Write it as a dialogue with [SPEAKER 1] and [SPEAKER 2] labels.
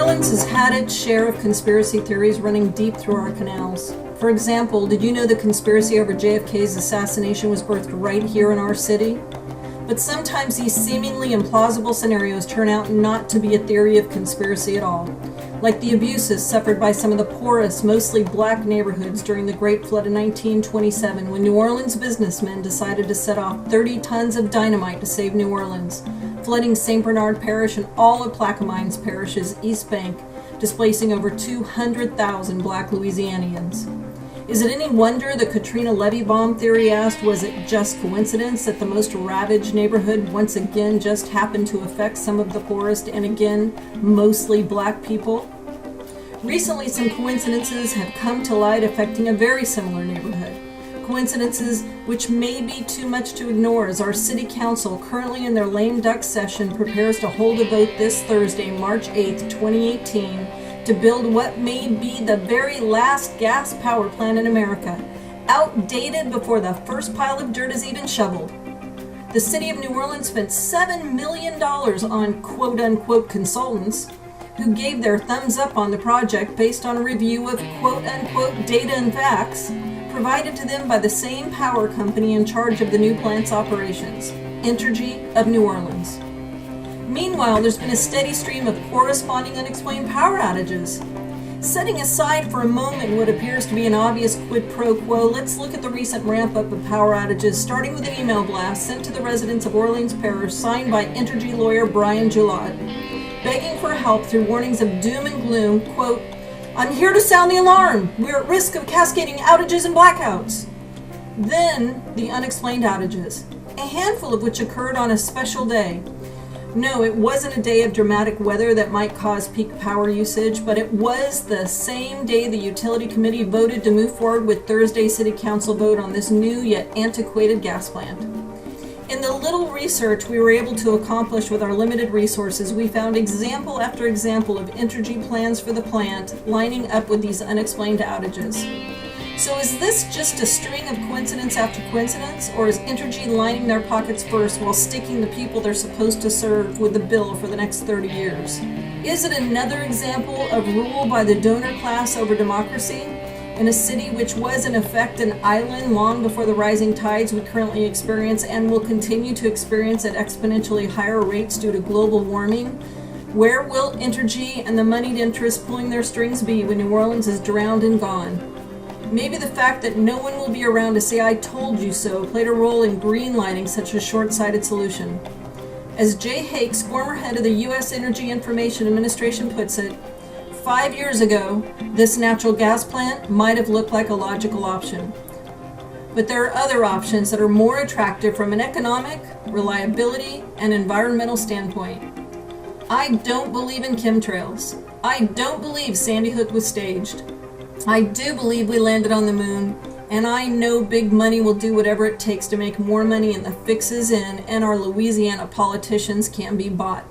[SPEAKER 1] Orleans has had its share of conspiracy theories running deep through our canals. For example, did you know the conspiracy over JFK's assassination was birthed right here in our city? But sometimes these seemingly implausible scenarios turn out not to be a theory of conspiracy at all, like the abuses suffered by some of the poorest, mostly black neighborhoods during the Great Flood of 1927, when New Orleans businessmen decided to set off 30 tons of dynamite to save New Orleans, flooding St. Bernard Parish and all of Plaquemines Parish's East Bank, displacing over 200,000 black Louisianians. Is it any wonder the Katrina levee bomb theory asked, was it just coincidence that the most ravaged neighborhood once again just happened to affect some of the poorest and again, mostly black people? Recently, some coincidences have come to light affecting a very similar neighborhood. Coincidences which may be too much to ignore as our city council, currently in their lame duck session, prepares to hold a vote this Thursday, March 8th, 2018, to build what may be the very last gas power plant in America, outdated before the first pile of dirt is even shoveled. The city of New Orleans spent $7 million on quote-unquote consultants who gave their thumbs up on the project based on a review of quote-unquote data and facts provided to them by the same power company in charge of the new plant's operations, Entergy of New Orleans. Meanwhile, there's been a steady stream of corresponding unexplained power outages. Setting aside for a moment what appears to be an obvious quid pro quo, let's look at the recent ramp-up of power outages, starting with an email blast sent to the residents of Orleans Parish, signed by Entergy lawyer Brian Gillot, begging for help through warnings of doom and gloom. Quote, "I'm here to sound the alarm. We're at risk of cascading outages and blackouts." Then, the unexplained outages, a handful of which occurred on a special day. No, it wasn't a day of dramatic weather that might cause peak power usage, but it was the same day the Utility Committee voted to move forward with Thursday's City Council vote on this new yet antiquated gas plant. In the little research we were able to accomplish with our limited resources, we found example after example of Entergy plans for the plant lining up with these unexplained outages. So is this just a string of coincidence after coincidence, or is Entergy lining their pockets first while sticking the people they're supposed to serve with the bill for the next 30 years? Is it another example of rule by the donor class over democracy in a city which was in effect an island long before the rising tides we currently experience and will continue to experience at exponentially higher rates due to global warming? Where will Entergy and the moneyed interests pulling their strings be when New Orleans is drowned and gone? Maybe the fact that no one will be around to say "I told you so" played a role in greenlighting such a short-sighted solution. As Jay Hakes, former head of the U.S. Energy Information Administration, puts it, 5 years ago, this natural gas plant might have looked like a logical option. But there are other options that are more attractive from an economic, reliability, and environmental standpoint. I don't believe in chemtrails. I don't believe Sandy Hook was staged. I do believe we landed on the moon, and I know big money will do whatever it takes to make more money, and the fix is in, and our Louisiana politicians can be bought.